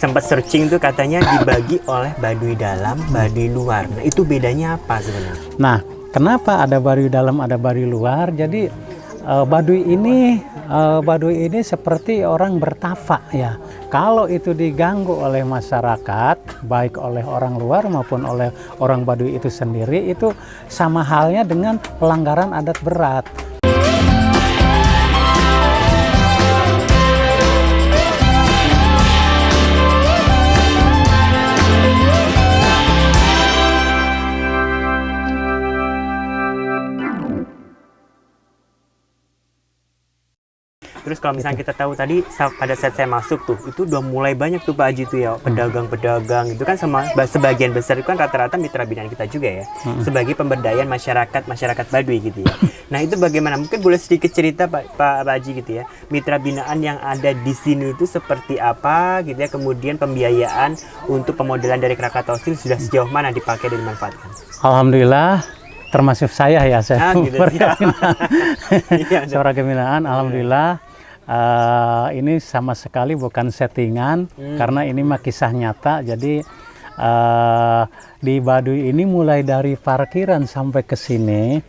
sempat searching tuh katanya dibagi oleh Baduy dalam, Baduy luar. Nah, itu bedanya apa sebenarnya? Nah, kenapa ada Baduy dalam, ada Baduy luar? Jadi Baduy ini seperti orang bertafa ya. Kalau itu diganggu oleh masyarakat, baik oleh orang luar maupun oleh orang Baduy itu sendiri, itu sama halnya dengan pelanggaran adat berat. Terus kalau misalnya kita tahu tadi pada saat saya masuk tuh, itu udah mulai banyak tuh Pak Haji tuh ya, pedagang-pedagang itu kan sama sebagian besar itu kan rata-rata mitra binaan kita juga ya, sebagai pemberdayaan masyarakat Baduy gitu ya. Nah itu bagaimana? Mungkin boleh sedikit cerita Pak Haji gitu ya, mitra binaan yang ada di sini itu seperti apa gitu ya, kemudian pembiayaan untuk pemodelan dari Krakatau Steel sudah sejauh mana dipakai dan dimanfaatkan? Alhamdulillah. Termasuk saya ya, saya gitu, seorang binaan, alhamdulillah. Ini sama sekali bukan settingan, karena ini mah kisah nyata. Jadi di Baduy ini mulai dari parkiran sampai ke sini,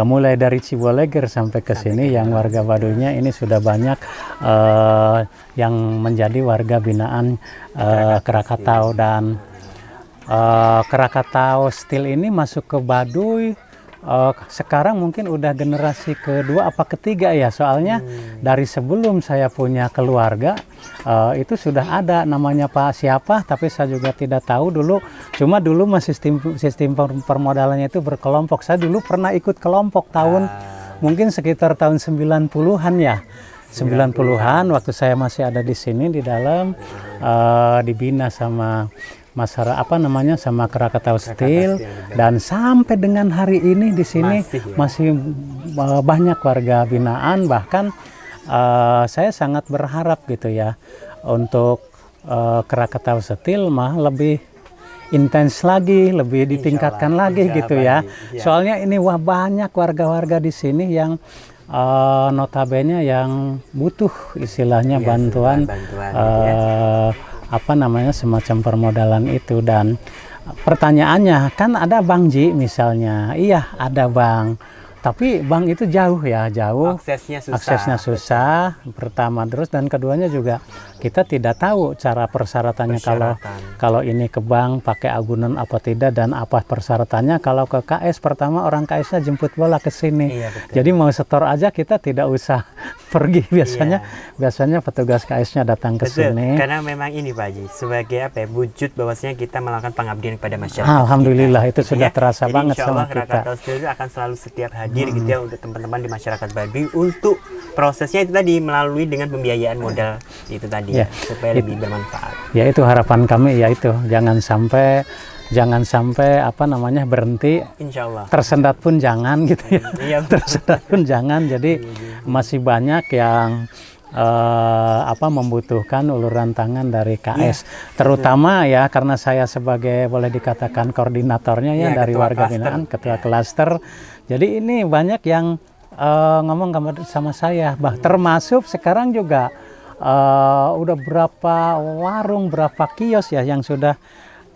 mulai dari Ciboleger sampai ke sini, yang warga Baduynya ini sudah banyak yang menjadi warga binaan Krakatau. Dan Krakatau Steel ini masuk ke Baduy sekarang mungkin udah generasi kedua apa ketiga ya, soalnya dari sebelum saya punya keluarga itu sudah ada namanya Pak siapa, tapi saya juga tidak tahu dulu. Cuma dulu masih sistem permodalannya itu berkelompok. Saya dulu pernah ikut kelompok tahun mungkin sekitar tahun 90-an ya. 90-an waktu saya masih ada di sini di dalam, dibina sama masyarakat sama Krakatau Steel, dan sampai dengan hari ini di sini masih banyak warga binaan. Bahkan saya sangat berharap gitu ya untuk Krakatau Steel mah lebih intens lagi, lebih ditingkatkan lagi gitu ya. Soalnya ini banyak warga-warga di sini yang notabene yang butuh istilahnya bantuan semacam permodalan itu. Dan pertanyaannya kan ada Bang Ji misalnya, iya ada Bang, tapi Bang itu jauh ya, aksesnya susah pertama, terus dan keduanya juga kita tidak tahu cara persyaratannya. Kalau ini ke bank pakai agunan apa tidak, dan apa persyaratannya. Kalau ke KS pertama orang KS-nya jemput bola ke sini. Jadi mau setor aja kita tidak usah pergi biasanya petugas KS-nya datang ke sini. Karena memang ini Pak Haji sebagai wujud bahwasanya kita melakukan pengabdian kepada masyarakat. Alhamdulillah itu gitu sudah terasa banget sama kita. Krakatau Steel akan selalu setiap hadir gitu ya untuk teman-teman di masyarakat Baduy, untuk prosesnya itu tadi melalui dengan pembiayaan modal itu tadi supaya lebih bermanfaat. Ya itu harapan kami, yaitu jangan sampai berhenti. Insyaallah. Tersendat pun jangan gitu ya. Tersendat pun jangan. Jadi masih banyak yang membutuhkan uluran tangan dari KS, terutama ya karena saya sebagai boleh dikatakan koordinatornya ya dari warga binaan, ketua klaster. Jadi ini banyak yang ngomong sama saya, termasuk sekarang juga udah berapa warung, berapa kios ya yang sudah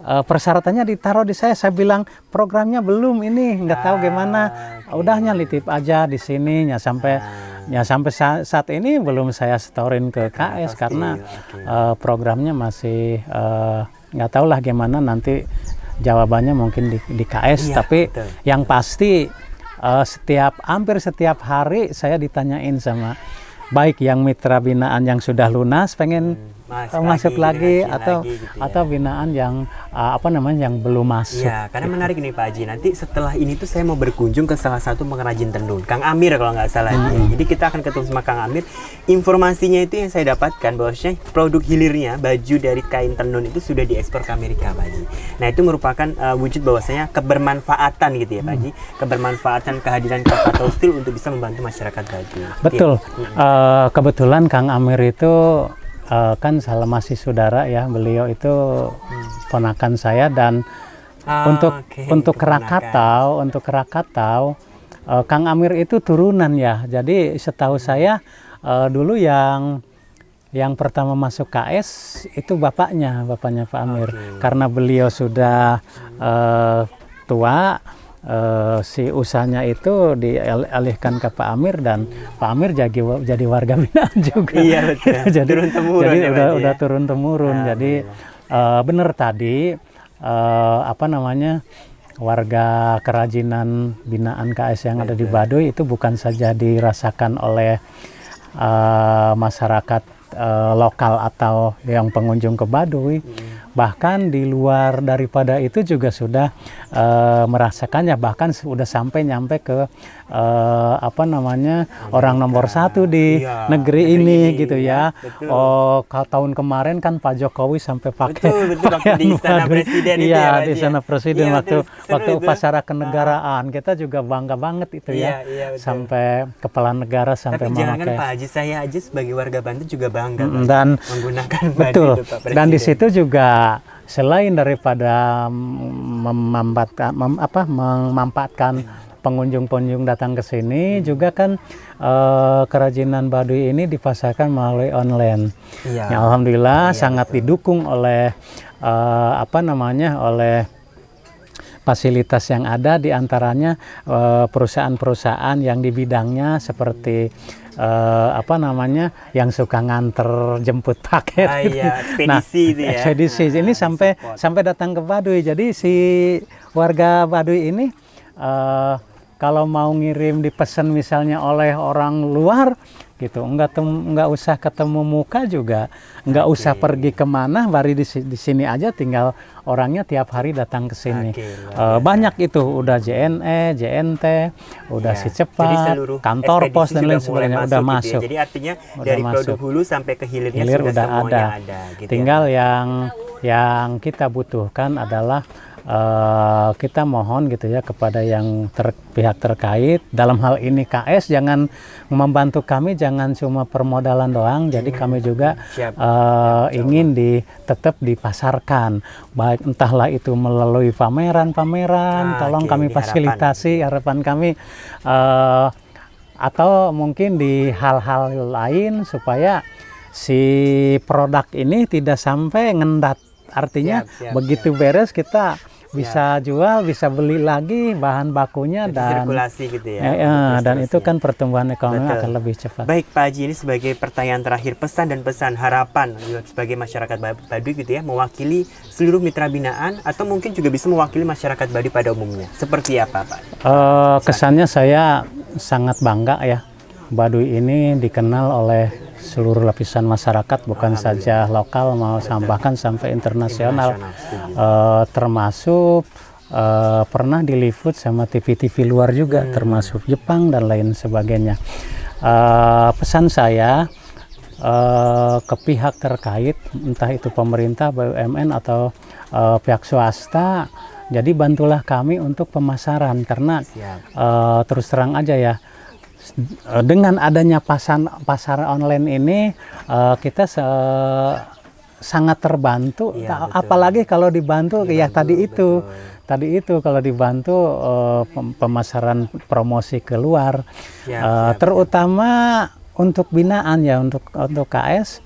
persyaratannya ditaruh di saya. Saya bilang programnya belum, ini nggak tahu gimana. Udahnya litip aja di sini ya, sampai saat ini belum saya setorin ke KS karena programnya masih nggak tahu lah gimana nanti jawabannya, mungkin di KS. Tapi yang pasti hampir setiap hari saya ditanyain sama baik yang mitra binaan yang sudah lunas pengen masuk lagi atau binaan yang yang belum masuk. Ya, karena menarik nih Pak Haji. Nanti setelah ini tuh saya mau berkunjung ke salah satu pengrajin tenun, Kang Amir kalau nggak salah. Jadi kita akan ketemu sama Kang Amir. Informasinya itu yang saya dapatkan bahwasanya produk hilirnya, baju dari kain tenun itu sudah diekspor ke Amerika Pak Haji. Nah itu merupakan wujud bahwasanya kebermanfaatan gitu ya Pak Haji, kebermanfaatan kehadiran Krakatau Steel untuk bisa membantu masyarakat Baduy. Betul. Kebetulan Kang Amir itu kan masih saudara ya, beliau itu ponakan saya. Dan untuk Krakatau Kang Amir itu turunan ya. Jadi setahu saya dulu yang yang pertama masuk KS itu bapaknya Pak Amir. Oke. Karena beliau sudah tua, si usahanya itu dialihkan ke Pak Amir, dan Pak Amir jadi warga binaan juga. Iya betul. jadi Turun temurun jadi ya, udah Pak, ya? turun temurun. Jadi bener tadi apa namanya, warga kerajinan binaan KS yang ada di Baduy itu bukan saja dirasakan oleh masyarakat lokal atau yang pengunjung ke Baduy, bahkan di luar daripada itu juga sudah merasakannya, bahkan sudah sampai nyampe ke apa namanya, orang nomor satu di Iya, negeri ini gitu ya, ya. betul. Oh, tahun kemarin kan Pak Jokowi sampai pakai Betul, waktu di Istana Baduy. Presiden itu Iya, ya, Pak, di ya? Istana Presiden Iya, waktu betul. Seru itu. upacara kenegaraan kita juga bangga banget itu Iya, ya. iya, betul. Sampai kepala negara sampai Tapi jangan memakai. Pak Haji, saya aja sebagai warga Banten juga bangga Pak, Dan menggunakan betul. Baduy itu, Pak Dan di Presiden. situ juga selain daripada memanfaatkan pengunjung-pengunjung datang ke sini, juga kan kerajinan Baduy ini dipasarkan melalui online. Iya. Ya, alhamdulillah Iya, sangat didukung oleh apa namanya, oleh fasilitas yang ada, diantaranya perusahaan-perusahaan yang di bidangnya seperti apa namanya, yang suka nganter jemput paket. Ah, gitu. iya, ekspedisi itu ya. Ekspedisi ini sampai datang ke Baduy. Jadi si warga Baduy ini kalau mau ngirim dipesan misalnya oleh orang luar gitu, nggak usah ketemu muka juga, nggak usah pergi kemana, bari di sini aja, tinggal orangnya tiap hari datang ke sini. Oke, luar biasa. Banyak itu, udah JNE, JNT, udah Ya, si jadi cepat, seluruh kantor ekspedisi pos dan juga lain mulai sebagainya udah gitu ya. masuk. Jadi artinya Udah dari masuk. produk hulu sampai ke hilirnya Hilir sudah udah semuanya ada. ada gitu Tinggal ya. yang kita butuhkan adalah kita mohon gitu ya kepada yang pihak terkait, dalam hal ini KS, jangan membantu kami, jangan cuma permodalan doang. Jadi kami juga Siap. ingin tetap dipasarkan, baik entahlah itu melalui pameran-pameran, tolong oke, kami ini harapan. fasilitasi, harapan kami, atau mungkin di hal-hal lain supaya si produk ini tidak sampai ngendat. Artinya Siap, begitu beres kita bisa jual, bisa beli lagi bahan bakunya, Jadi dan sirkulasi gitu ya. dan itu kan pertumbuhan ekonomi Betul. akan lebih cepat. Baik Pak Haji, ini sebagai pertanyaan terakhir, pesan dan pesan harapan sebagai masyarakat Baduy gitu ya, mewakili seluruh mitra binaan atau mungkin juga bisa mewakili masyarakat Baduy pada umumnya. Seperti apa Pak? Kesannya saya sangat bangga ya, Baduy ini dikenal oleh seluruh lapisan masyarakat, bukan saja lokal, bahkan sampai internasional. Termasuk pernah diliput sama TV-TV luar juga, termasuk Jepang dan lain sebagainya. Pesan saya ke pihak terkait, entah itu pemerintah, BUMN atau pihak swasta, jadi bantulah kami untuk pemasaran, karena terus terang aja ya, dengan adanya pasar online ini kita sangat terbantu. Iya, betul. Apalagi kalau dibantu ya tadi itu kalau dibantu pemasaran promosi keluar, terutama untuk binaan ya, untuk KS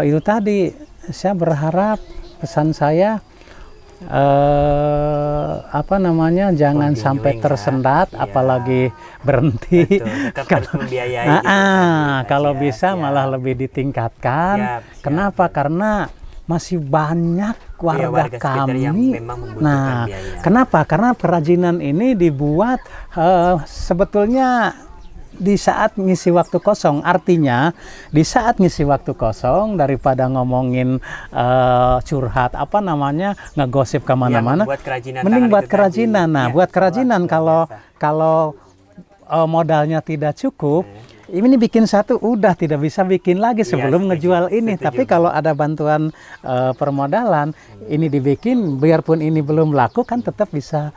itu tadi saya berharap, pesan saya apa namanya, jangan sampai tersendat, apalagi berhenti. Harus membiayai gitu, kalau bisa malah lebih ditingkatkan. Kenapa? Karena masih banyak warga kami yang memang membutuhkan biaya. Kenapa? Karena kerajinan ini dibuat sebetulnya di saat ngisi waktu kosong. Artinya di saat ngisi waktu kosong, daripada ngomongin curhat apa namanya, ngegosip kemana-mana, mending buat kerajinan. Nah, buat kerajinan, kalau modalnya tidak cukup, ini bikin satu udah tidak bisa bikin lagi sebelum ngejual ini. Tapi kalau ada bantuan permodalan, ini dibikin, biarpun ini belum laku kan tetap bisa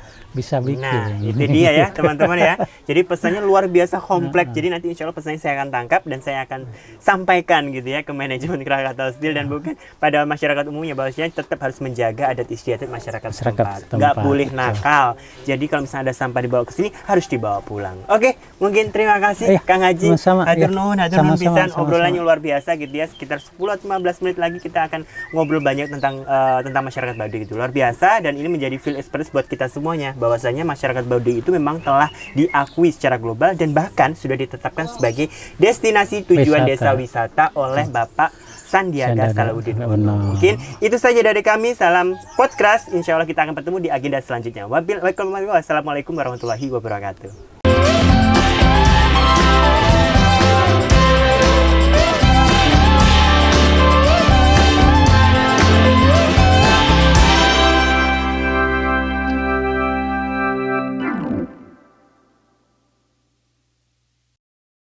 bikin. Nah, itu dia ya teman-teman ya. Jadi pesannya luar biasa kompleks. Jadi nanti insya Allah pesannya saya akan tangkap dan saya akan sampaikan gitu ya ke manajemen Krakatau Steel, dan bukan pada masyarakat umumnya, bahwasanya tetap harus menjaga adat istiadat masyarakat setempat. Nggak boleh nakal. Jadi kalau misalnya ada sampah dibawa ke sini, harus dibawa pulang. Oke, mungkin terima kasih Kang Haji sama-sama. Hatur Ya. nuhun Sama-sama, pisan, sama-sama. obrolannya luar biasa gitu ya. Sekitar 10-15 menit lagi kita akan ngobrol banyak tentang masyarakat Baduy gitu. Luar biasa, dan ini menjadi field experience buat kita semuanya, bahwasanya masyarakat Baduy itu memang telah diakui secara global dan bahkan sudah ditetapkan sebagai destinasi tujuan desa wisata oleh Bapak Sandiaga Salahuddin Uno. Benar. Mungkin itu saja dari kami. Salam podcast. Insya Allah kita akan bertemu di agenda selanjutnya. Wassalamualaikum warahmatullahi wabarakatuh.